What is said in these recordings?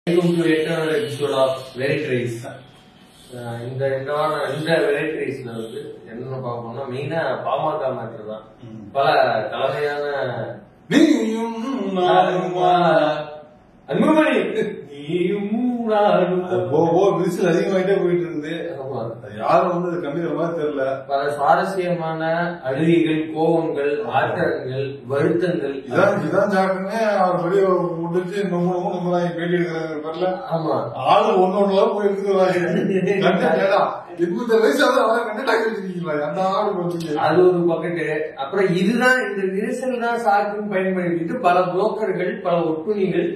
Welcome to yet another episode of Variety Race. இந்த Variety Raceல வந்து என்ன பார்க்கணும்னா மெயினா பாமக மேட்டர் தான். பல கலவையான அன்புமணி விரிசல் அதிகமாயிட்டே போயிட்டு இருக்குது. யாரும் வந்து கண்டுக்கிற மாதிரி தெரியல. பல சுவாரஸ்யமான அழுகைகள், கோபங்கள், ஆத்திரங்கள், வருத்தங்கள் இதான் சாப்பிட்டுன்னு அவர் வெளியே முடிச்சு நம்ம பேட்டி எடுக்கிறாங்க. ஆமா, ஆளு ஒன்னொன்னு போய் எடுத்துக்கிறாங்க. 20 வயசாவது அவரை கண்டக்ட் ஆகி வச்சிருக்கீங்களா? அந்த ஆடு அது ஒரு பக்கெட்டு. அப்புறம் இதுதான் இந்த விரிசல் தான் சாக்குன்னு பயன்படுத்திட்டு பல புரோக்கர்கள், பல ஒட்டுணிகள்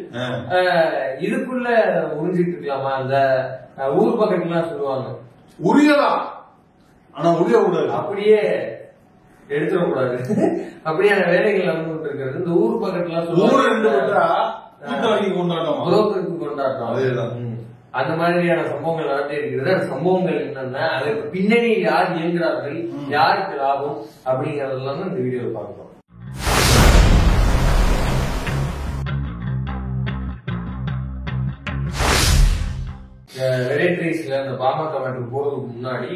இதுக்குள்ள உறிஞ்சிட்டு இருக்கலாமா? அந்த ஊர் பக்கெட்லாம் சொல்லுவாங்க உரியலாம், ஆனா உரிய கூடாது, அப்படியே எடுத்துடக்கூடாது. அப்படியான வேலைகள் நடந்துட்டு இருக்கிறது. இந்த ஊர் பக்கெட்லாம் புரோக்கருக்கு கொண்டாட்டம். அதேதான். அந்த மாதிரியான சம்பவங்கள் நடந்தே இருக்கிறது. அந்த சம்பவங்கள் என்னன்னா, அதற்கு பின்னணியில் யார் இயங்குகிறார்கள், யாருக்கு லாபம் அப்படிங்கறதெல்லாம் இந்த வீடியோவில் பார்க்கலாம். வெரைட்டி ரைஸ்ல அந்த பாமக மேட்டருக்கு போறதுக்கு முன்னாடி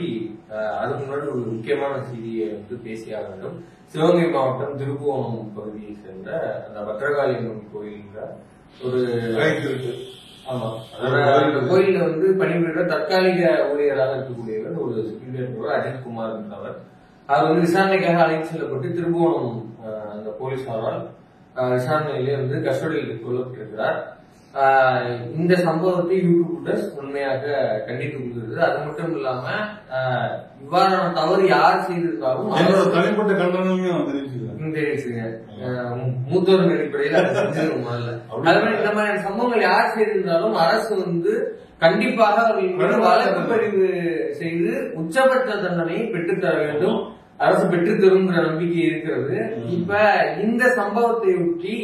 ஒரு முக்கியமான செய்தியை வந்து பேசியாக வேண்டும். சிவகங்கை மாவட்டம் திருப்புவனம் பகுதியை சேர்ந்த அந்த பத்ரகாளியம்மன் கோயில்ல ஒரு ஆமா, அந்த கோயில வந்து பணிபுரிகிற தற்காலிக ஊழியராக இருக்கக்கூடியவர் ஒரு செக்யூரிட்டி அஜித்குமார் என்பவர். அவர் வந்து விசாரணைக்காக அழைத்து செல்லப்பட்டு திருப்புவனம் அந்த போலீசாரால் விசாரணையிலே வந்து கஸ்டடியில் கொல்லப்பட்டிருக்கிறார். இந்த சம்பவத்தை யூடியூபர்ஸ் உண்மையாக கண்டித்து கொண்டிருக்கிறது. அது மட்டும் இல்லாம இவ்வாறான தவறு யார் செய்திருந்தாலும் தனிப்பட்ட கண்டனமும் தெரிவிச்சுங்க. மூத்தோரின் அடிப்படையில் முதல்ல அது மாதிரி இந்த மாதிரியான சம்பவங்கள் யார் செய்திருந்தாலும் அரசு வந்து கண்டிப்பாக அவர்கள் வழக்கு பதிவு செய்து உச்சபட்ச தண்டனையை பெற்றுத்தர வேண்டும். அரசு பெற்றுத்தருங்கிற நம்பிக்கை இருக்கிறது. இப்ப இந்த சம்பவத்தை ஒட்டி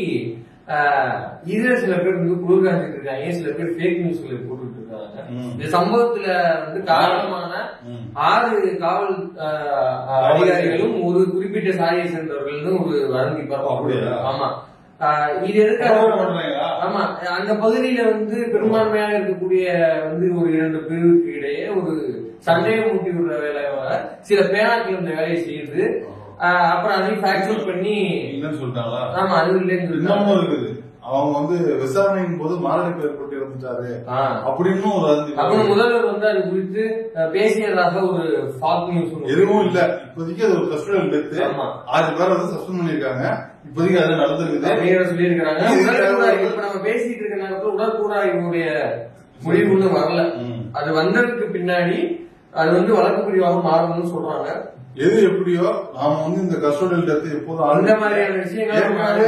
இதுல சில பேர் வந்து குளிர்காஞ்சிட்டு இருக்காங்க, சில பேர் ஃபேக் நியூஸ்களை போட்டுட்டு இருக்காங்க. இந்த சம்பவத்துல வந்து காரணமான 6 காவல் அதிகாரிகளும் ஒரு குறிப்பிட்ட சாதியை சேர்ந்தவர்கள் ஒரு வழங்கி பார்ப்போம். ஆமா, இது எதுக்காக? ஆமா, அந்த பகுதியில வந்து பெரும்பான்மையாக இருக்கக்கூடிய வந்து ஒரு 2 பிரிவுக்கு இடையே ஒரு சந்தேகம் ஊட்டி விடுற வேலையாக சில பேனாக்கள் இந்த வேலையை செய்யுது. அப்புறம் அதையும் ஃபேக்சர் பண்ணி சொல்லிட்டாங்களா? ஆமா, அது இன்னமும் இருக்குது. அவங்க வந்து விசாரணையின் போது மாரடைப்பு ஏற்பட்டு இறந்துட்டாரு அப்படின்னு அப்புறம் முதல்வர் வந்து அது குறித்து பேசியதாக ஒரு ஃபாக் நியூஸ் எதுவும் இல்ல. இப்போதைக்கு அது ஒரு கஸ்டடியல் டெத். 6 பேரை வந்து சஸ்பெண்ட் பண்ணிருக்காங்க. இப்போதைக்கு அது நடந்திருக்குது சொல்லியிருக்காங்க. இப்ப நம்ம பேசிட்டு இருக்க நேரத்தில் உடற்கூறாய்வுடைய முடிவு ஒண்ணு வரல. அது வந்ததுக்கு பின்னாடி அது வந்து வழக்கு பிரிவாக மாறணும்னு சொல்றாங்க. எது எப்படியோ நாம வந்து இந்த கஸ்டடியல் டெத் எப்போதும் அந்த மாதிரியான விஷயங்கள் ஏற்கனவே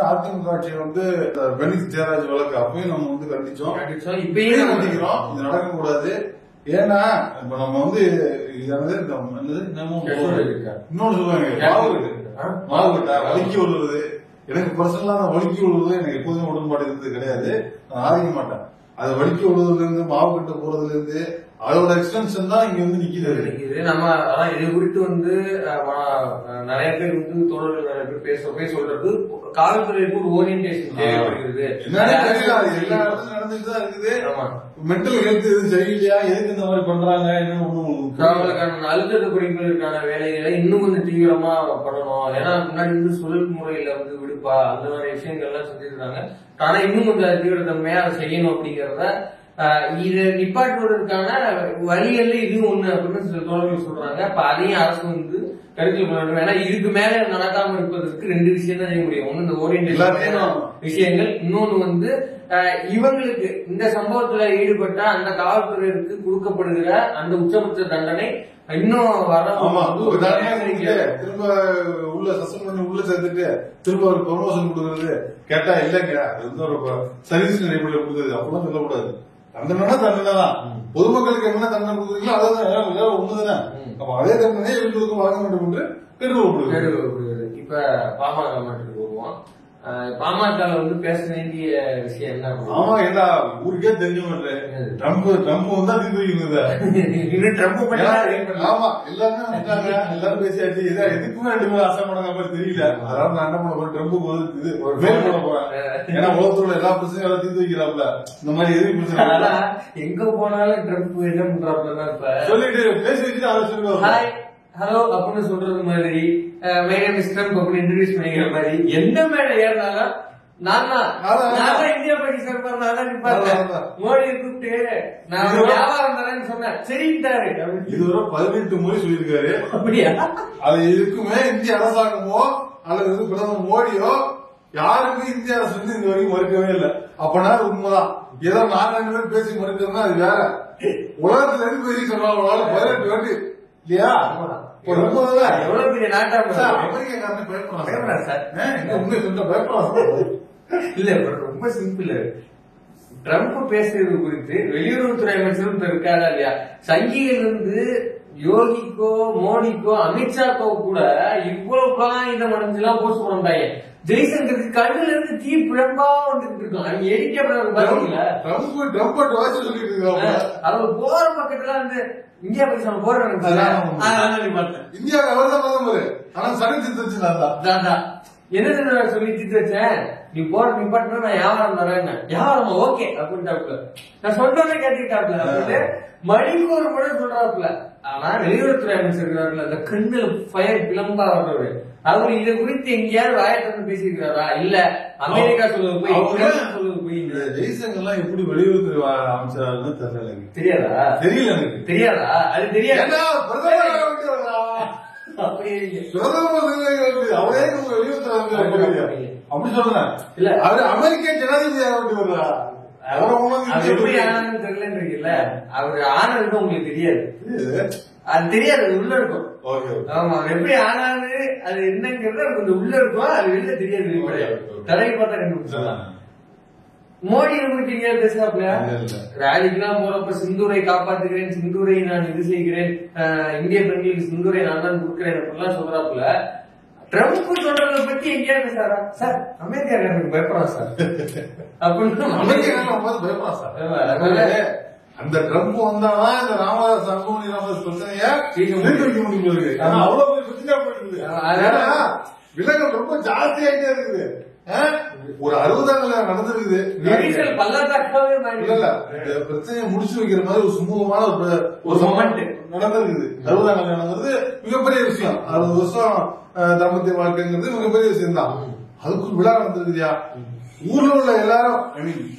அதிமுக ஆட்சியை வந்து பெனிஸ் ஜெயராஜ் வழக்கு அப்பயும் நம்ம வந்து கண்டிச்சோம். இப்பயும் கண்டிக்கிறோம். இது நடக்க கூடாது. ஏன்னா இப்ப நம்ம வந்து இன்னொன்னு சொல்லுவாங்க, மாவுகட்டா வலிக்கி விழுவது. எனக்கு பர்சனலா வலிக்கி விழுவது எனக்கு எப்போதுமே உடன்பாடு இருந்தது கிடையாது. நான் ஆதிக்க மாட்டேன். அது வலிக்கி விழுவதுல இருந்து மாவு கட்ட போறதுல இருந்து அதோட எக்ஸ்டென்ஷன் தான் இங்க வந்து நிக்குது. நம்ம இது குறித்து வந்து நிறைய பேர் வந்து தோழர்கள் நிறைய பேர் பேச சொல்றது காவல்துறைக்கு ஒரு ஓரியன்டேஷன் தேவைப்படுகிறது. எல்லா இடத்துலயும் நடந்துட்டு தான் இருக்குது. மென்டல் ஹெல்த் எதுவும் சரியில்லையா, எதுக்கு இந்த மாதிரி பண்றாங்க, காவலுக்கான அழுத்தத்தை குறைப்பதற்கான வேலைகளை இன்னும் கொஞ்சம் தீவிரமா பண்ணணும். ஏன்னா முன்னாடி வந்து சுழல் முறையில வந்து விடுப்பா அந்த மாதிரி விஷயங்கள்லாம் செஞ்சிருக்காங்க. ஆனா இன்னும் கொஞ்சம் தீவிரத்தன்மையா அதை செய்யணும் அப்படிங்கறத இதை நிப்பாட்டுவதற்கான வழிகள்ல இதுவும் ஒண்ணு அப்படின்னு சில தோழர்கள் சொல்றாங்க. அப்ப அதையும் அரசு வந்து கருத்தில் கொள்ள வேண்டும். ஏன்னா இதுக்கு மேல நடக்காம இருப்பதற்கு 2 விஷயம் தான் செய்ய முடியும். ஒண்ணு இந்த ஓரியன்டேஷன் விஷயங்கள், இன்னொன்னு வந்து இவங்களுக்கு இந்த சம்பவத்துல ஈடுபட்ட அந்த காவல்துறையினருக்கு கொடுக்கப்படுகிற அந்த உச்சபட்ச தண்டனை இன்னும் திரும்ப உள்ள சஸ்பெண்ட் பண்ணி உள்ள சேர்த்துட்டு திரும்ப ஒரு ப்ரமோஷன் கொடுக்கறது கேட்டா இல்லங்க, அது வந்து ஒரு சர்வீஸ் நடைமுறையில் கொடுக்குறது அப்படிலாம் சொல்லக்கூடாது. தண்டனை தண்டனை தான். பொதுமக்களுக்கு என்ன தண்டனை கொடுக்குறீங்களோ அதான் ஒண்ணுதானே. அப்ப அதே தண்டனை இவங்களுக்கு வழங்க வேண்டும் என்று கேட்டுக்கொள்ளப்படுகிறது. இப்ப பாமக மேட்டருக்கு வருவோம். பாமக வந்து பேச வேண்டிய விஷயம் என்ன? ஆமா, ஏன்னா ஊருக்கே தெரிஞ்சவங்க ட்ரம்ப் வந்தா இன்னும் ட்ரம்ப் ஆமா எல்லாருமே வந்தாங்க, எல்லாரும் பேசியாச்சு. எதுக்குமே 2 பேரும் ஆசைப்படாத மாதிரி தெரியல. அதனால நான் என்ன பண்ண போறேன், ட்ரம்ப்புக்கு வந்து ஒரு மேல் போட போறேன். ஏன்னா உலகத்தோட எல்லா பிரச்சனையும் எல்லாம் தீர்த்து வைக்கிறாப்ல. இந்த மாதிரி எதிர்ப்பு பிரச்சனை எங்க போனாலும் ட்ரம்ப் என்ன பண்றாப்லன்னா இப்ப சொல்லிட்டு பேசி வச்சுட்டு அதை சொல்லுவாங்க ஹலோ அப்படின்னு சொல்றது மாதிரி, மை நேம் இஸ் ட்ரம்ப் அப்படின்னு இன்ட்ரோடியூஸ் பண்ணிக்கிற மாதிரி, எந்த மேல ஏறினாலும் நான் தான் இந்தியா பாகிஸ்தான் மோடி கூப்பிட்டு நான் வியாபாரம் தரேன்னு சொன்னேன், சரிட்டாரு. இதுவரை 18 முறை சொல்லியிருக்காரு. அப்படியா? அது எதுக்குமே இந்திய அரசாங்கமோ அல்லது பிரதமர் மோடியோ யாருமே இந்திய அரசு வந்து இந்த வரைக்கும் மறுக்கவே இல்லை. அப்பனா உண்மைதான். ஏதோ நாங்க 2 பேரும் பேசி மறுக்கிறோம்னா அது வேற. உலகத்துல இருந்து பேசி சொல்றாங்க 18 வாட்டி இல்லையா? எவ்வளவு பெரிய நாட்டா அமெரிக்காரனே பயப்படுறான் சார். உண்மை சொல்ல பயப்படுறான் இல்ல. ரொம்ப சிம்பிள். ட்ரம்ப் பேசுறது குறித்து வெளியுறவுத்துறை அமைச்சரும் இருக்காரா இல்லையா? சங்கியிலிருந்து யோகிக்கோ மோடிக்கோ அமித்ஷாக்கோ கூட இவ்வளவு காகிதம் அடைஞ்செல்லாம் போஸ்ட் பண்ணாங்க. ஜெய்சங்கருக்கு கண்ணுல இருந்து தீ பிழம்பா வந்துட்டு இருக்கும். அவங்க எடிக்கப்படுறாங்க. அவர் போற பக்கத்துல வந்து இந்தியா பாகிஸ்தான் போற என்ன சொல்லி திட்டு வச்சேன், நீ போற நிப்பாட்டினா நான் வியாபாரம் தரேன். வியாபாரம் ஓகே அப்படின்ட்டாப்புல. நான் சொல்றதை கேட்டுக்கிட்டாப்புல அப்படின்னு மணிக்கு ஒரு முறை சொல்றாப்புல. ஆனா வெளியுறவுத்துறை அமைச்சர் இருக்கிறாருல, அந்த கண்ணுல ஃபயர் பிளம்பா வர்றவரு, அவரு இதை குறித்து எங்கேயாவது வாயத்திறந்து பேசியிருக்கிறாரா? இல்ல அமெரிக்கா சொல்லுவது போய் சொல்லுவது போய். ஜெய்சங்கர்லாம் எப்படி வெளியுறவுத்துறை அமைச்சராக தெரியல. தெரியாதா? தெரியல எனக்கு. தெரியாதா? அது தெரியாது. அவரே வெளியுறவுத்துறை அப்படி சொல்றேன். இல்ல அவரு அமெரிக்க ஜனாதிபதி எப்படி ஆனான்னு தெரியலன்றீங்கல்ல. அவரு ஆனது உங்களுக்கு தெரியாது. அது தெரியாது, அது உள்ள இருக்கும். ஆமா, எப்படி ஆனாது அது என்னங்கிறது கொஞ்சம் உள்ள இருக்கும், அது வெளில தெரியாது. தலையை பார்த்தா கண்டுபிடிச்சலாம். மோடி குறித்து எங்கேயாவது பேசுறாப்ல? ரேலிக்கெல்லாம் போறப்ப சிந்தூரை காப்பாத்துக்கிறேன், சிந்தூரை நான் இது செய்கிறேன், இந்திய பெண்களுக்கு சிந்தூரை நான் தான் கொடுக்கிறேன் அப்படிலாம் சொல்றாப்புல. ட்ரம்ப் சொல்றத பத்தி எங்கேயாவது பேசுறாரா? சார் அமெரிக்காரனுக்கு பயப்படான் சார் அப்படின்னு. அமெரிக்கா பயப்படான் சார். அந்த ட்ரம்ப் வந்தாதான் இந்த ராமதாஸ் அன்புமணி ராமதாஸ் பிரச்சனைய வைக்க முடியும். அவ்வளவு பிரச்சனை போயிட்டு விலகல் ரொம்ப ஜாஸ்தியாயிட்டே இருக்குது. ஒரு 60 நடந்திருக்குது. பிரச்சனையை முடிச்சு வைக்கிற மாதிரி ஒரு சுமூகமான ஒரு நடந்திருக்குது. 60 நடந்தது மிகப்பெரிய விஷயம். 60 வருஷம் தாம்பத்திய வாழ்க்கைங்கிறது மிகப்பெரிய விஷயம் தான். அதுக்கு ஒரு விழா நடந்திருக்குதியா? ஊர்ல உள்ள எல்லாரும்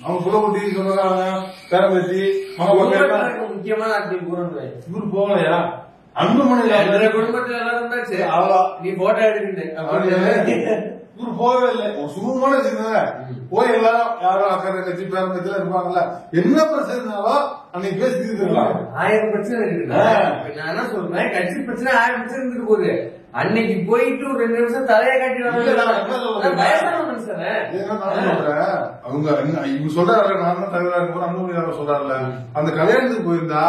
அவங்க குலகுட்டி சொல்றாங்க, பேரம்பேசி முக்கியமான ஊர் போகலையா? அன்புமணி குடும்பத்துல எல்லாரும் நீ போட்டோ எடுக்கிட்டு ஊர் போகவே இல்லை. ஒரு சுமூகமான சின்ன போய் எல்லாரும் யாரும் அக்கறை கட்சி பேரம்பேச்சில இருப்பாங்கல்ல, என்ன பிரச்சனை இருந்தாலும் அன்னைக்கு பேசி தீர்த்துக்கலாம். 1000 பிரச்சனை இருக்கு. நான் என்ன சொல்றேன், கட்சி பிரச்சனை 1000 பிரச்சனை இருந்துட்டு போகுது. அன்னைக்கு போயிட்டு ஒரு 2 நிமிஷம் தலையை காட்டி அவங்க இவங்க சொல்றாரு, நான் தான் தலைவராக இருக்கும் அன்புமணி சொல்றாருல, அந்த கல்யாணத்துக்கு போயிருந்தா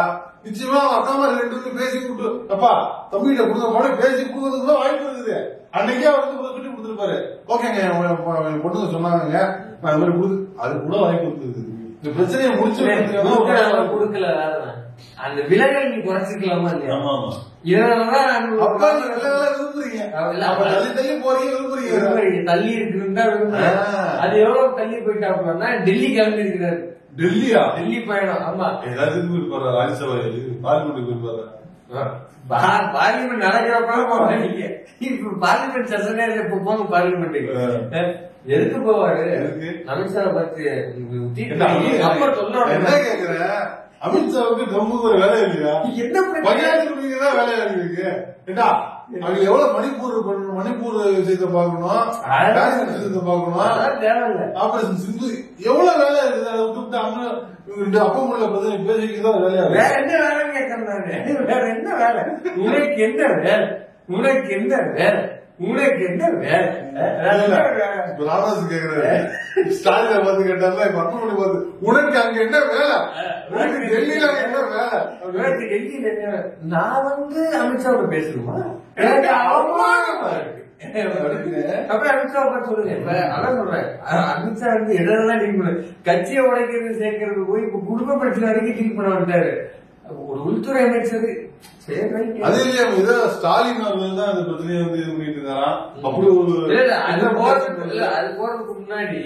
நிச்சயமா அக்கா மாதிரி 2 பேரும் பேசி கொடுத்து அப்பா தம்பிகிட்ட கொடுத்த மாதிரி பேசி கொடுக்கறதுக்கு தான் வாய்ப்பு இருக்குது. அன்னைக்கே அவர் வந்து சொல்லி கொடுத்துருப்பாரு, ஓகேங்க பொண்ணுங்க சொன்னாங்க நான் அது மாதிரி கொடுத்து, அது கூட வாய்ப்பு இருக்குது. இந்த பிரச்சனையை முடிச்சு கொடுக்கல, அந்த விலகல் நீ குறைச்சிக்கலாமா இல்லையா? தள்ளி இருக்குன்னு அது எவ்வளவு தள்ளி போயிட்டாப்லன்னா டெல்லி கிளம்பி இருக்கிறாரு. டெல்லியா? டெல்லி பயணம். ஆமா, ஏதாவது போயிருப்பாரு, ராஜ்யசபா பார்லிமெண்ட் போயிருப்பாரு. பார்லிமெண்ட் நடக்கிறப்ப இப்ப பார்லிமெண்ட் சர்ச்சை இப்ப போங்க பார்லிமெண்ட்டுக்கு. எதுக்கு போவாரு? அமித்ஷா பத்தி அப்ப சொல்ல என்ன கேக்குறேன், அமித்ஷாவுக்கு ட்ரம்புக்கு ஒரு வேலை இல்லையா? என்ன பஞ்சாயத்து வேலையா இருக்கு? அவங்க எவ்வளவு மணிப்பூர் விஷயத்தை பாக்கணும், விஷயத்தை பாக்கணும், ஆபரேஷன் சிந்து எவ்வளவு வேலை இருக்குது. அதை விட்டு அப்ப முள்ள பேசிக்கிதான் வேலையா? வேற என்ன வேலைன்னு கேட்கறாரு. வேற என்ன வேலை? உனக்கு என்ன வேலை? உனக்கு என்ன வேலை? உனக்கு என்ன வேலை? ராமதாஸ் கேக்குறாரு, ஸ்டாலினை பார்த்து கேட்டாருல, இப்ப அன்புமணி பார்த்து உனக்கு அங்க என்ன வேலை? உனக்கு டெல்லியில என்ன வேலை? டெல்லியில என்ன? நான் வந்து அமித்ஷாவோட பேசணுமா? எனக்கு அவமானமா இருக்கு. அப்புறம் அமித்ஷா உட்காந்து சொல்லுங்க. இப்ப அதான் சொல்றேன், அமித்ஷா வந்து எதெல்லாம் டீல் பண்ண, கட்சியை உடைக்கிறது சேர்க்கறது போய் இப்ப குடும்ப பிரச்சனை வரைக்கும் டீல் பண்ண வந்துட்டாரு ஒரு உள்துறை அமைச்சர். அது இல்லையா, ஏதோ ஸ்டாலின் அவர்கள் தான் அந்த பிரச்சனையை வந்து இது பண்ணிட்டு இருக்காராம். அப்படி ஒரு அது போறதுக்கு முன்னாடி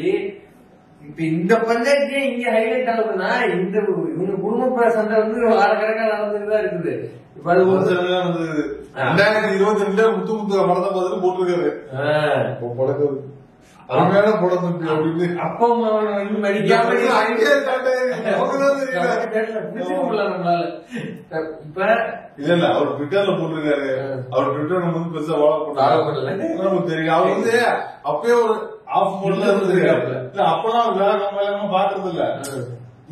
இப்ப இந்த பஞ்சாயத்தே இங்க ஹைலைட் ஆகுதுன்னா, இந்த இவங்க குடும்ப சண்டை வந்து வாரக்கணக்காக நடந்துட்டுதான் இருக்குது. இப்ப அது ஒரு 2022 முத்து முத்து படத்தை பார்த்துட்டு போட்டிருக்காரு. அருமையான படம் அப்படின்னு அப்பா அம்மா மதிக்காம இப்ப இல்ல அவர் ட்விட்டர்ல போட்டிருக்காரு. அவர் ட்விட்டர் நம்ம வந்து பெருசா நமக்கு தெரியும். அவர் வந்து அப்பயே ஒரு ஆஃப் மோட்ல இருந்திருக்காரு. இல்ல அப்பெல்லாம் வேலை நம்ம எல்லாமே பாக்குறது இல்ல.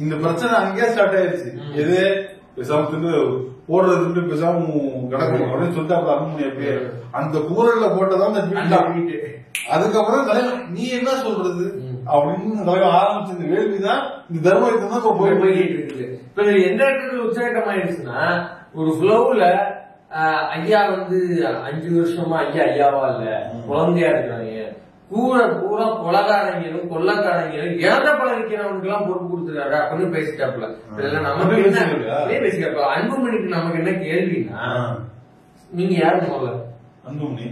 இந்த பிரச்சனை அங்கேயே ஸ்டார்ட் ஆயிருச்சு. எது பேசாம திண்டு போடுறது பேசாம கிடக்கணும் அப்படின்னு சொல்லிட்டு அப்ப அனுமதி அப்பயே அந்த கூறல்ல போட்டதான் அதுக்கப்புறம் தலைவர் நீ என்ன சொல்றது அப்படின்னு தலைவர் ஆரம்பிச்ச இந்த வேள்விதான் இந்த தர்மயுத்தம் தான் போயிட்டு இருக்குது. இப்ப எந்த இடத்துல உச்சகட்டம் ஆயிடுச்சுன்னா, ஒரு ஃப்ளோவுல ஐயா வந்து 5 வருஷமா ஐயாவா இல்ல குழந்தையா இருக்கிறாங்க, பூரா கொலகாரங்களும் கொள்ளக்காரங்களும் இறந்த பழகிக்கிறவனுக்கு எல்லாம் பொறுப்பு கொடுத்துருக்காரு அப்படின்னு பேசிட்டாப்புல. இதெல்லாம் நமக்கு என்ன பேசிட்டாப்புல. அன்புமணிக்கு நமக்கு என்ன கேள்வினா, நீங்க யாரு முதல்ல?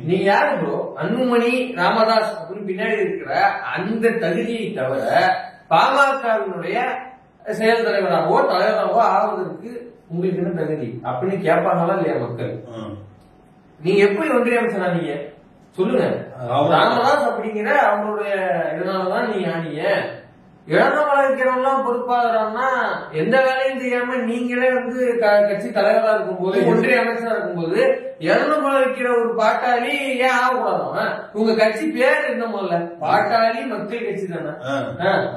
நீங்க யாரு ப்ரோ? அன்புமணி ராமதாஸ் அப்படின்னு பின்னாடி இருக்கிற அந்த தகுதியை தவிர பாமகவினுடைய செயல் தலைவராகவோ தலைவராகவோ ஆவதற்கு உங்களுக்கு என்ன தகுதி அப்படின்னு கேட்பாங்களா இல்லையா மக்கள்? நீங்க எப்படி ஒன்றிய அமைச்சரா நீங்க சொல்லுங்க. ராமதாஸ் அப்படிங்கிற அவங்களுடைய இதனாலதான் நீங்க ஆனீங்க. இழந்த வளர்க்கிறவங்களாம் பொறுப்பாகிறான்னா எந்த வேலையும் செய்யாம நீங்களே வந்து கட்சி தலைவரா இருக்கும்போது, ஒன்றிய அமைச்சரா இருக்கும்போது இழந்த வளர்க்கிற ஒரு பாட்டாளி ஏன் ஆகக்கூடாது? உங்க கட்சி பேர் என்ன முதல்ல? பாட்டாளி மக்கள் கட்சி தானே.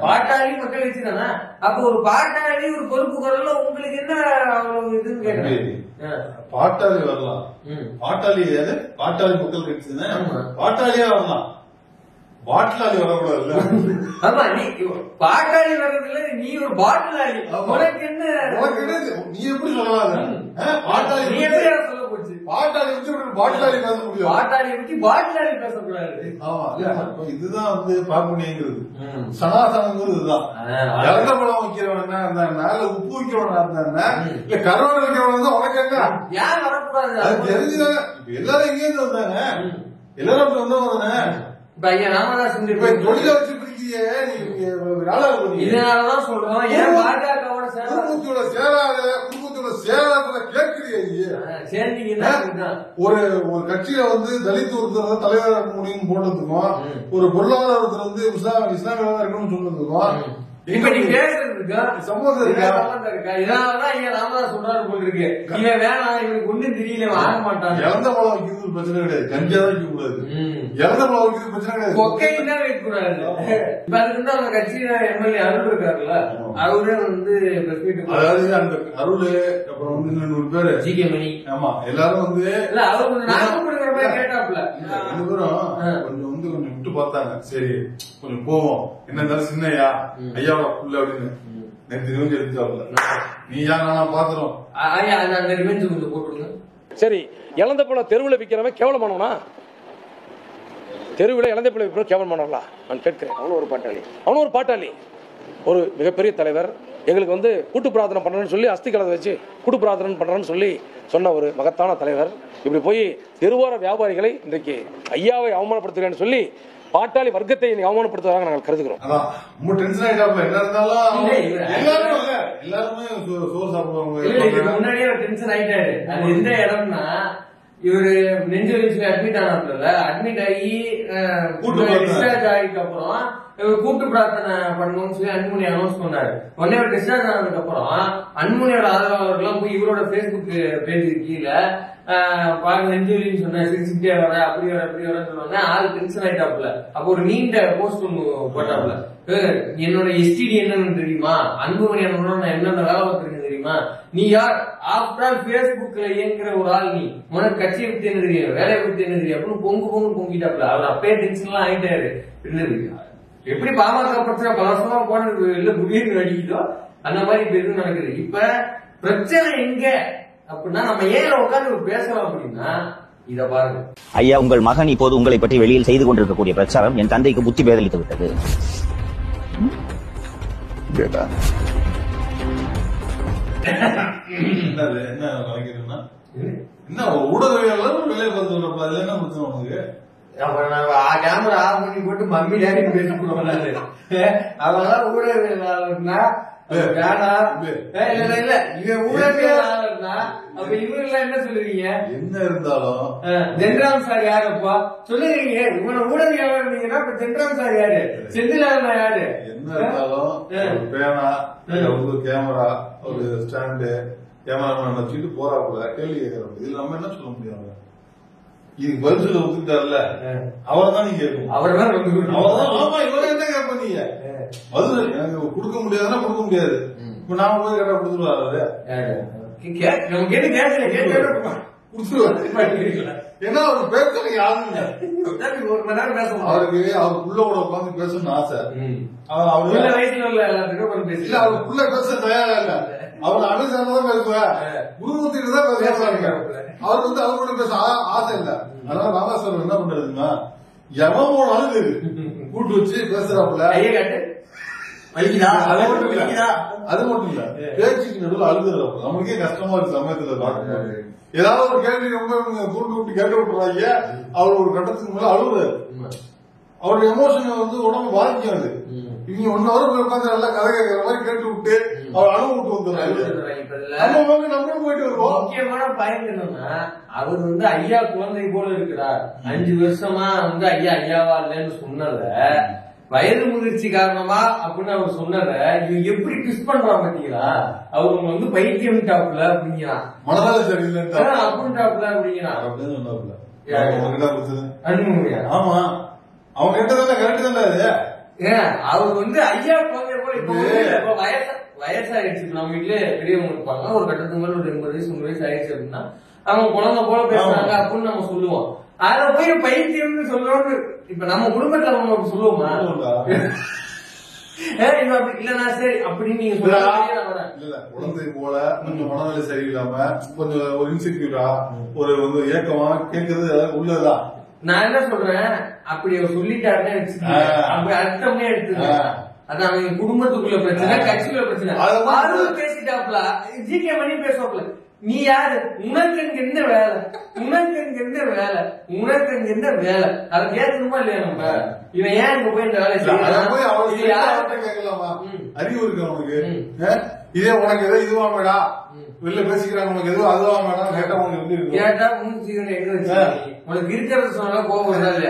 பாட்டாளி மக்கள் கட்சி தானே. அப்ப ஒரு பாட்டாளி ஒரு பொறுப்பு குரல்ல உங்களுக்கு என்ன அவ்வளவு இதுன்னு கேட்கறேன். பாட்டாளி வரலாம். பாட்டாளி ஏது? பாட்டாளி மக்கள் கட்சி தானே. பாட்டாளியா வரலாம், பாட்டிலாளி வரக்கூடாது. ஆமா, நீ பாட்டாளி வர்றதுல நீ ஒரு பாட்டிலாளி. உனக்கு என்ன நீ எப்படி சொல்லலாம்? பாட்டாளி நீ எப்படி சொல்ல போச்சு? பாட்டாளி வச்சு பாட்டிலாளி பேச முடியும். பாட்டாளி வச்சு பாட்டிலாளி பேசக்கூடாது. ஆமா, இதுதான் வந்து பார்ப்பனியங்கிறது. சனாசனங்கிறது இதுதான். இறந்த பழம் வைக்கிறவன் என்ன இருந்தா, இல்ல உப்பு வைக்கிறவனா இருந்தா, இல்ல கருவாடு வைக்கிறவன் தான் உனக்கு எங்க ஏன் வரக்கூடாது? அது தெரிஞ்சுதாங்க. எல்லாரும் எங்க இருந்து வந்தாங்க? எல்லாரும் அப்படி வந்தவங்க. ராமதாஸ் தொழில வச்சு பிடிக்கிறியே, இதனாலதான் சொல்றோம். ஏன் பாஜகவோட குடும்பத்தோட சேலத்துல கேட்கிறியே சேர்ந்தீங்கன்னா ஒரு கட்சியில வந்து தலித் ஒருத்தர் தலைவர் முடியும் போட்டதுக்கும், ஒரு பொருளாதாரத்துல வந்து இஸ்லாமிய இருக்கணும்னு சொன்னதுக்கும் இப்ப நீ பேசுறதுக்கு சம்பந்தம் இருக்கா? இதனாலதான் ஐயா ராமதாஸ் சொல்றாரு போல் இருக்கு. இவன் வேணாம், இவனுக்கு ஒண்ணும் தெரியல, ஆக மாட்டான். இறந்த பழம் வைக்கிறது பிரச்சனை கிடையாது, கஞ்சா தான் வைக்க கூடாது. இறந்த பழம் வைக்கிறது பிரச்சனை கிடையாது, கொக்கையும் தான் வைக்க கூடாது. இப்ப அதுக்கு வந்து அவங்க கட்சியில எம்எல்ஏ அருள் இருக்காருல்ல, அவரே வந்து அதாவது அந்த அருள், அப்புறம் வந்து 200 பேரு ஜிகே மணி, ஆமா எல்லாரும் வந்து அவர் கொஞ்சம் நாகப்படுகிற மாதிரி கேட்டாப்ல. 2 பேரும் கொஞ்சம் வந்து கொஞ்சம் விட்டு பார்த்தாங்க. சரி கொஞ்சம் போவோம், என்ன இருந்தாலும் சின்னையா ஐயாவோட புள்ள அப்படின்னு நேற்று ரிவெஞ்ச் எடுத்துட்டாப்ல. நீ யார் நானா பாத்துறோம். அந்த ரிவெஞ்ச் கொஞ்சம் போட்டுருங்க. சரி, இழந்த பழம் தெருவில் விற்கிறவன் கேவலமானவனா? தெருவில் இழந்த பழம் விற்கிறவன் கேவலமானவங்களா நான் கேட்கிறேன். அவனும் ஒரு பாட்டாளி, ஒரு மிகப்பெரிய தலைவர். எங்களுக்கு வந்து கூட்டு பிரார்த்தனை பண்றேன்னு சொல்லி அஸ்தி கலத்தை வச்சு கூட்டு பிரார்த்தனை பண்றேன்னு சொல்லி சொன்ன ஒரு மகத்தான தலைவர். இப்படி போய் தெருவார வியாபாரிகளை இன்றைக்கு ஐயாவை அவமானப்படுத்துகிறேன்னு சொல்லி பாட்டாளி வர்க்கத்தை அவமானப்படுத்துவதாக நாங்கள் கருதுகிறோம். ரொம்ப டென்ஷன் ஆயிட்டாப்ல. என்ன இருந்தாலும் எல்லாருமே சோறு சாப்பிடுவாங்க. முன்னாடியே டென்ஷன் ஆயிட்டாரு. அது எந்த இடம்னா, இவரு நெஞ்சு வச்சு அட்மிட் ஆனாப்ல, அட்மிட் ஆகி டிஸ்சார்ஜ் ஆகிட்டு அப்புறம் கூட்டு பிரார்த்தனை பண்ணணும்னு சொல்லி அன்புமணி அனௌன்ஸ் பண்ணாரு. உடனே அவர் டிஸ்சார்ஜ் ஆனதுக்கு அப்புறம் அன்புமணியோட ஆதரவாளர்கள் போய் இவரோட பேஸ்புக் பேஜுக்கு கீழே நெஞ்சுலின்னு சொன்ன சிரிச்சுட்டே வர, அப்படி வர அப்படி வர சொன்னாங்க. ஆள் டென்ஷன் ஆயிட்டாப்ல. அப்ப ஒரு நீண்ட போஸ்ட் ஒண்ணு போட்டாப்ல, என்னோட எஸ்டிடி என்னன்னு தெரியுமா, அன்புமணி நான் என்னென்ன வேலை பார்த்திருக்கேன் தெரியுமா, நீ யார்? ஆஃப்டர் ஆல் பேஸ்புக்ல இயங்குற ஒரு ஆள், நீ உனக்கு கட்சியை பத்தி என்ன தெரியும், வேலையை பத்தி என்ன தெரியும் அப்படின்னு பொங்கு பொங்கிட்டாப்ல. அவர் அப்பயே டென்ஷன் எல்லாம் ஆயிட்டாரு. எப்படி பாமக பிரச்சனை பல வருஷமா போனது இல்ல முடிவு அடிக்குதோ அந்த மாதிரி இப்ப எதுவும் நடக்குது. இப்ப பிரச்சனை எங்க அப்படின்னா, நம்ம ஏன் உட்காந்து பேசலாம் அப்படின்னா, இத பாருங்க. ஐயா, உங்கள் மகன் இப்போது உங்களை பற்றி வெளியில் செய்து கொண்டிருக்கக்கூடிய பிரச்சாரம் என் தந்தைக்கு புத்தி பேதலித்து விட்டது. என்ன நினைக்கிறேன்னா, என்ன ஊடகவியலாளர் வேலையை பார்த்து வரப்ப அதுல என்ன பிரச்சனை உனக்கு? கேமரா ஆஃப் பண்ணி போட்டு மம்மி டேடி பேசிட்டு அவங்களாம் ஊடகவியலாளர்னா இல்ல இவன் ஊடகவியலாளர்னா அப்ப இவங்க என்ன சொல்லுவீங்க? என்ன இருந்தாலும் ஜென்ராம் சார் யாருப்பா சொல்லுவீங்க? இவனை ஊடகவியலாளர் இருந்தீங்கன்னா இப்ப ஜென்ராம் சார் யாரு? செந்திலாளனா யாரு? என்ன இருந்தாலும் ஒரு பேனா, ஒரு கேமரா, ஒரு ஸ்டாண்டு, கேமராமேன் வச்சுட்டு போறாப்புல கேள்வி கேட்கறோம். இதுல நம்ம என்ன சொல்ல முடியும்? இதுக்கு பதில் சொல்ல ஒத்துக்கிட்டாருல, அவரை தான் நீங்க கேட்கணும். அவர்தான் ஆமா, இவரை என்ன கேட்பீங்க? பதில் எனக்கு கொடுக்க முடியாதுன்னா கொடுக்க முடியாது. இப்ப நாம போய் கேட்டா கொடுத்துருவாரு. ஏன்னா அவர் பேசுறது யாரும் இல்ல. ஒரு மணி நேரம் பேசணும். அவருக்கு அவருக்குள்ள கூட உட்காந்து பேசணும்னு ஆசை. அவரு வயசுல உள்ள எல்லாத்துக்கும் இல்ல, அவருக்குள்ள பேச தயாரா இல்ல. அவர் அனுசாரம் பேசுவேன், குருமூர்த்திட்டு தான் பேசுவாங்க. அவர் வந்து அவரோட பேச ஆசை இல்ல. அதனால ராமேஸ்வரம் என்ன பண்றதுன்னா, எவன் போனாலும் கூட்டு வச்சு பேசுறாப்புல. அது மட்டும் இல்ல, பேச்சுக்கு நடுவில் அழுதுறாப்புல. நமக்கே கஷ்டமா இருக்கு சமயத்துல பார்க்கும்போது. ஏதாவது ஒரு கேள்வி ரொம்ப கூட்டு விட்டு கேட்க விட்டுறாங்க. அவர் ஒரு கட்டத்துக்கு மேல அழுகுறாரு. அவருடைய எமோஷன் வந்து உடம்பு பாதிக்கும். அது இவங்க 1 hour போய் உட்காந்து நல்லா கதை கேட்கற மாதிரி கேட்டு விட்டு அவர் அழுவு விட்டு வந்துடுறாங்க. நம்மளும் போயிட்டு வருவோம். முக்கியமான பயன் என்னன்னா, அவர் வந்து ஐயா குழந்தை போல இருக்கிறார். 5 வருஷமா வந்து ஐயா ஐயாவா இல்லன்னு சொன்னத, வயது முதிர்ச்சி காரணமா அப்படின்னு அவர் சொன்னத இவங்க எப்படி ட்விஸ்ட் பண்றான் பாத்தீங்களா? அவங்க வந்து பைத்தியம் டாப்ல அப்படிங்கிறான், மனதால சரியில்லை அப்படின்னு டாப்ல அப்படிங்கிறான். அனுமதியா? ஆமா, அவங்க கிட்டதானே கரெக்ட் தானே. அவர் வந்து ஐயா குழந்தை போல இப்ப வயசாயிடுச்சு. நம்ம வீட்டுல பெரியவங்க இருப்பாங்க, ஒரு கட்டத்துக்கு மேல ஒரு 80 வயசு 100 வயசு ஆயிடுச்சு அப்படின்னா அவங்க குழந்தை போல பேசுறாங்க அப்படின்னு நம்ம சொல்லுவோம். அத போய் பைத்தியம்னு சொல்றோம்னு இப்ப நம்ம குடும்பத்துல நம்ம அப்படி சொல்லுவோமா? இல்லன்னா சரி அப்படின்னு நீங்க இல்ல, குழந்தை போல கொஞ்சம் மனநிலை சரியில்லாம கொஞ்சம் ஒரு இன்செக்யூரா ஒரு வந்து ஏக்கமா கேட்கறது உள்ளதுதான். நான் என்ன சொல்றேன், அப்படி அவர் சொல்லிட்டாருன்னு அப்படி அர்த்தமே எடுத்துக்க. அது அவங்க குடும்பத்துக்குள்ள பிரச்சனை, கட்சிக்குள்ள பிரச்சனை. பேசிட்டாப்ல, ஜிகே மணி பேசுவாப்ல, நீ யாரு? உனக்கு இங்க என்ன வேலை? உனக்கு இங்க என்ன வேலை? உனக்கு இங்க என்ன வேலை? அதை கேட்கணுமா இல்லையா? நம்ம இவன் ஏன் இங்க போய் இந்த வேலை கேட்கலாமா? அறிவு இருக்கு அவனுக்கு. இதே உனக்கு ஏதோ இதுவா மேடா வெளில பேசிக்கிறாங்க, உனக்கு எதுவும் அதுவா மேடம் கேட்டா உனக்கு கேட்டா உனக்கு இருக்கிறது சொன்னா கோபம் இல்ல.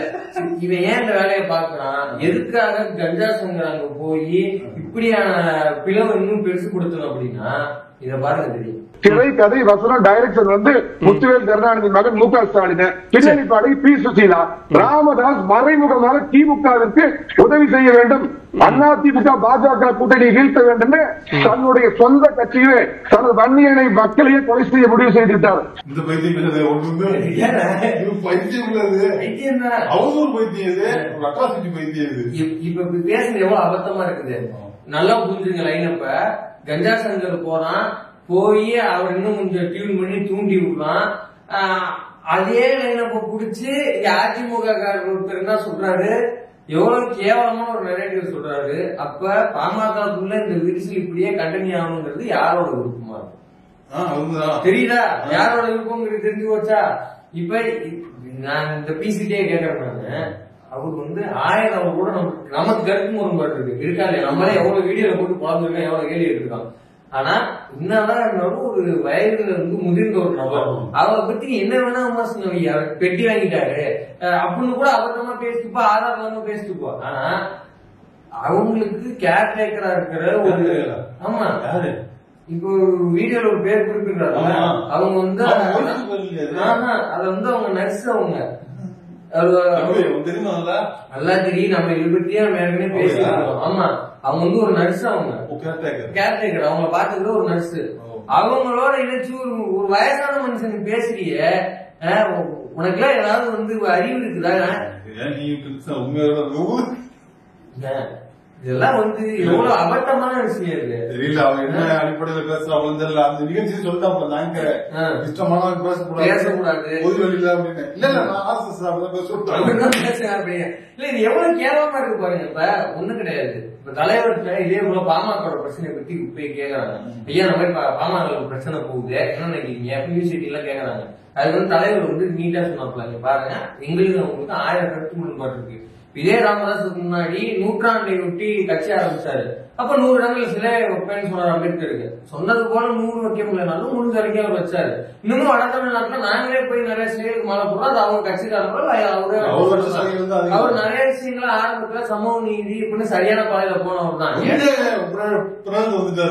இவன் ஏன் இந்த வேலையை பாக்குறான்? எதுக்காக கஞ்சா சங்கராங்க போய் இப்படியான பிளவு இன்னும் பெருசு கொடுத்தோம் அப்படின்னா இத பாருங்க தெரியும். திரை கதை வசனம் டைரக்ஷன் வந்து முத்துவேல் கருணாநிதி மகன் மு.க. ஸ்டாலின், பின்னணி பாடகி பி. சுசீலா. ராமதாஸ் மறைமுகமாக திமுகவிற்கு உதவி செய்ய வேண்டும், அதிமுக பாஜக கூட்டணியை வீழ்த்த வேண்டும், தன்னுடைய சொந்த கட்சியிலே தனது வன்னியனை மக்களையே கொலை செய்ய முடிவு செய்துவிட்டார். இந்த பைத்தியம் அவசூர் பைத்தியம், அட்ராசிட்டி பைத்தியம். இப்ப பேசுறது எவ்வளவு அபத்தமா இருக்குது. நல்லா புரிஞ்சுங்க லைனப்ப. கஞ்சா சங்கர் போறான், போய் அவர் இன்னும் கொஞ்சம் டியூன் பண்ணி தூண்டி விடுறான். அதே லைனப்ப புடிச்சு அதிமுக ஒருத்தர் என்ன சொல்றாரு, எவ்வளவு கேவலமான ஒரு நரேட்டிவ் சொல்றாரு. அப்ப பாமகக்குள்ள இந்த விரிசல் இப்படியே கண்டினியூ ஆகணுங்கிறது யாரோட விருப்பமா இருக்கும்? தெரியுதா? யாரோட விருப்பம் தெரிஞ்சு போச்சா? இப்ப நான் இந்த பிசிடியே கேட்கறேன். அவர் வந்து 1000 கூட நமக்கு கருத்து முரண்பாடு இருக்கு, இருக்கா இல்லையா? நம்மளே எவ்வளவு வீடியோல போட்டு குழந்தைருக்கோம், எவ்வளவு கேள்வி எடுத்துருக்கோம். ஆனா என்னதான் இருந்தாலும் ஒரு வயதுல இருந்து முதிர்ந்த ஒரு நபர், அவரை பத்தி என்ன வேணா விமர்சனம், அவர் பெட்டி வாங்கிட்டாரு அப்படின்னு கூட அபத்தமா பேசிட்டுப்பா, ஆதாரம் இல்லாம பேசிட்டுப்பா. ஆனா அவங்களுக்கு கேர் டேக்கரா இருக்கிற ஒரு ஆமா யாரு இப்போ வீடியோல ஒரு பேர் குறிப்பிடுறாரு, அவங்க வந்து அத வந்து அவங்க நர்ஸ், அவங்க நல்லா தெரியும். நம்ம இதை பத்தியே நம்ம ஏற்கனவே பேசிருக்கோம். ஆமா, அவங்க வந்து ஒரு நர்ஸ், அவங்க கேர்டேக்கர், அவங்க பாத்துக்கிற ஒரு நர்ஸ். அவங்களோட இணைச்சு ஒரு வயசான மனுஷனுக்கு பேசுறிய, உனக்கு எல்லாம் ஏதாவது வந்து அறிவு இருக்குதா? இதெல்லாம் வந்து எவ்வளவு அபத்தமான விஷயம் இருக்கு. தெரியல அவங்க என்ன அடிப்படையில பேசுறாங்க தெரியல. அந்த நிகழ்ச்சி சொல்லிட்டாப்ல நாங்க இஷ்டமானவங்க பேசக்கூடாது பொது வெளியில அப்படின்னு. இல்ல நான் ஆர்எஸ்எஸ் பேசுறேன். இல்ல இது எவ்வளவு கேவலமா இருக்கு பாருங்க. இப்ப ஒண்ணும் கிடையாது. இப்ப தலைவர்கிட்ட இதே போல பாமக பிரச்சனையை பத்தி போய் கேக்குறாங்க. ஐயா இந்த மாதிரி பாமக பிரச்சனை போகுது என்ன நினைக்கிறீங்க யூனிவர்சிட்டி எல்லாம் கேக்குறாங்க. அது வந்து தலைவர் வந்து நீட்டா சொன்னாப்ல பாருங்க எங்களுக்கு உங்களுக்கு 1000 கருத்து முரண்பாடு இருக்கு. இதே ராமதாஸுக்கு முன்னாடி நூற்றாண்டை ஒட்டி கட்சி ஆரம்பிச்சாரு. அப்ப 100 இடங்கள் சிலை வைப்பேன்னு சொன்னார் அம்பேத்கருக்கு. சொன்னது போல 100 வைக்க முடியலனாலும் முடிஞ்ச வரைக்கும் அவர் வச்சாரு. இன்னமும் வட தமிழ்நாட்டுல நாங்களே போய் நிறைய சிலைகளுக்கு மாலை போடுறோம். அது அவங்க கட்சிக்காரர்கள் அவர் நிறைய விஷயங்களை ஆரம்பத்துல சமூக நீதி இப்படின்னு சரியான பாதையில போனவர் தான்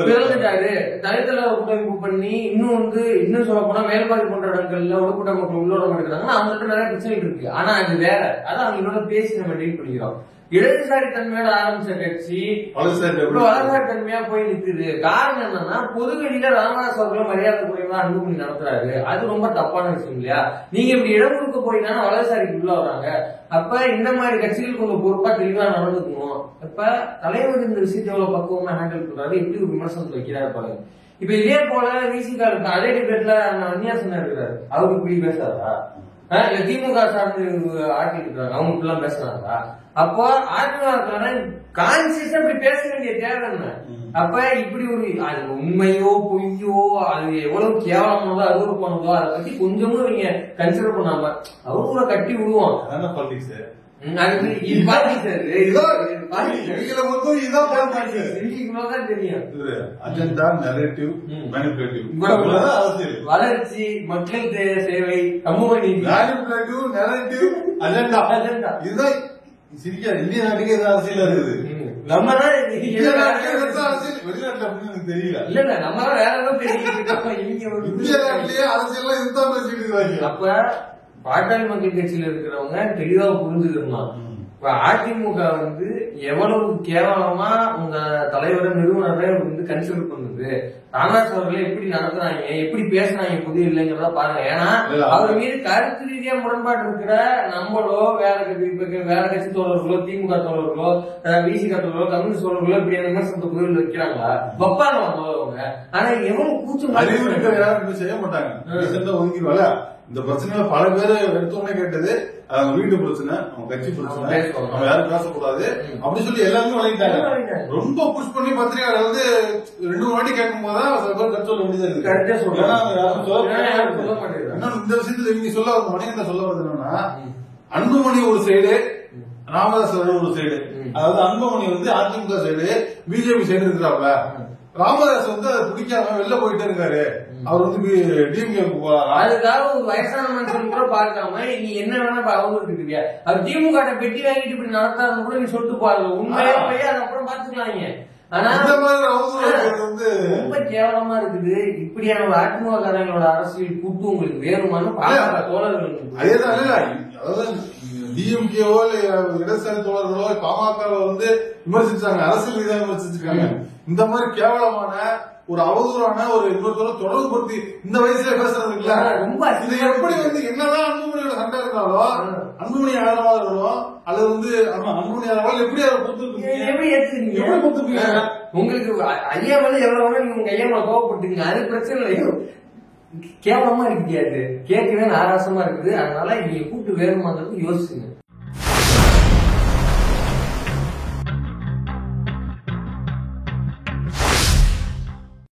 பிறந்துட்டாரு. தனித்தல கூட்டமைப்பு பண்ணி இன்னும் சொல்ல போனா மேல்பாடு போன்ற இடங்கள்ல ஒடுக்கூட்ட மக்கள் உள்ளோட எடுக்கிறாங்கன்னா அவங்கள்ட்ட நிறைய பிரச்சனைகள் இருக்கு. ஆனா அது வேற. அதான் அவங்களோட பேசி நம்ம டீல் பண்ணிக்கிறோம். இடதுசாரி தன்மையோட ஆரம்பிச்ச கட்சி வலதுசாரி தன்மையா போய் நிக்குது. காரணம் என்னன்னா பொதுவெளியில ராமதாஸ் அவர்களை மரியாதை குறைவா அன்புமணி நடத்துறாரு. அது ரொம்ப தப்பான விஷயம் இல்லையா? நீங்க இப்படி இடம் கொடுக்க போயினா வலதுசாரிக்கு உள்ள வராங்க. அப்ப இந்த மாதிரி கட்சிகள் கொஞ்சம் பொறுப்பா தெளிவா நடந்துக்கணும். அப்ப தலைவர் இந்த விஷயத்தை எவ்வளவு பக்குவமா ஹேண்டில் பண்றாரு, எப்படி ஒரு விமர்சனத்தை வைக்கிறாரு பாருங்க. இப்ப இதே போல விசிகா இருக்கு அதே டிபேட்ல அந்நியாசனா இருக்கிறாரு. அவருக்கு இப்படி பேசுறாரா? இல்ல திமுக சார்ந்து ஆட்கள் இருக்கிறாங்க அவங்க இப்படிலாம் பேசுறாங்களா? அப்போ அதிமுக கான்சியஸா இப்படி பேச வேண்டிய தேவை என்ன? அப்ப இப்படி ஒரு அது உண்மையோ பொய்யோ அது எவ்வளவு கேவலமானதோ அருவருப்பானதோ அதை பத்தி கொஞ்சமும் நீங்க கன்சிடர் பண்ணாம அவங்கள கட்டி விடுவோம். வளர்ச்சி, மக்கள் சேவை, சமூக நீதி, இந்திய நாட்டுக்கு எதாவது அரசியல் இருக்குது. நம்ம தெரியல இல்ல நம்ம வேற ஏதாவது இந்திய நாட்டிலேயே அரசியல் இதுதான் பேசிட்டு இருக்காங்க. அப்ப பாட்டாளி மக்கள் கட்சியில இருக்கிறவங்க தெளிவா புரிஞ்சுக்கணும். இப்ப அதிமுக வந்து எவ்வளவு கேவலமா உங்க தலைவரை நிறுவனரை வந்து கன்சிடர் பண்ணுது. ராமதாஸ் அவர்களை எப்படி நடத்துறாங்க, எப்படி பேசுறாங்க புதிய இல்லைங்கிறத பாருங்க. ஏன்னா அவர் மீது கருத்து ரீதியா முரண்பாடு இருக்கிற நம்மளோ வேற கட்சி தோழர்களோ திமுக தோழர்களோ விசிக தோழர்களோ கம்யூனிஸ்ட் தோழர்களோ இப்படி விமர்சனத்தை புதிய வைக்கிறாங்களா வைப்பாங்க அவங்க. ஆனா எவ்வளவு கூச்சம் யாரும் செய்ய மாட்டாங்க ஒதுக்கிடுவாங்க. இந்த பிரச்சனையில பல பேர் எடுத்தோடனே கேட்டது அவங்க வீட்டு பிரச்சனை, அவங்க கட்சி பிரச்சனை, அவங்க யாரும் பேசக்கூடாது அப்படி சொல்லி எல்லாருமே வழங்கிட்டாங்க. ரொம்ப புஷ் பண்ணி பத்திரிகையாளர் வந்து 2 வாட்டி கேட்கும் போதுதான் சில பேர் கட்சி சொல்ல வேண்டியது இருக்கு. இந்த விஷயத்துல நீங்க சொல்ல மணிகண்டன் சொல்ல வருது என்னன்னா அன்புமணி ஒரு சைடு ராமதாஸ் ஒரு சைடு. அதாவது அன்புமணி வந்து அதிமுக சைடு பிஜேபி சைடு இருக்கிறாப்ல. ராமதாஸ் வந்து அதை பிடிக்காம வெளில போயிட்டே இருக்காரு. அவர் வந்து டிஎம்கே அதுக்காக ஒரு வயசான மனுஷன் கூட பார்க்காம நீ என்ன வேணா அவங்களுக்கு இருக்கியா அவர் திமுக பெட்டி வாங்கிட்டு இப்படி நடத்தாருன்னு கூட நீ சொல்லிட்டு பாருங்க. உண்மையா போய் அது அப்புறம் பாத்துக்கலாங்க. ஆனா ரொம்ப கேவலமா இருக்குது. இப்படியான ஒரு அதிமுககாரங்களோட அரசியல் கூட்டு உங்களுக்கு வேணுமான்னு பாமக தோழர்கள் அதாவது டிஎம்கேவோ இடதுசாரி தோழர்களோ பாமக வந்து விமர்சிச்சாங்க, அரசியல் ரீதியாக விமர்சிச்சிருக்காங்க. இந்த மாதிரி கேவலமான ஒரு அவதூறான ஒரு இன்னொருத்தர தொடர்பு படுத்தி இந்த வயசுல பேசுறது இல்ல. ரொம்ப இது எப்படி வந்து என்னதான் அன்புமணியோட சண்டை இருந்தாலும் அன்புமணி ஆதரவா இருக்கணும் அல்லது வந்து அன்புமணி ஆதரவால் எப்படி அதை கொடுத்துருக்கீங்க உங்களுக்கு ஐயா வந்து எவ்வளவு நீங்க உங்க ஐயா கோவப்பட்டுங்க அது பிரச்சனை இல்லையோ. கேவலமா இருக்காது கேட்கவே நாராசமா இருக்குது. அதனால நீங்க கூப்பிட்டு வேணுமாங்கிறது யோசிச்சுங்க.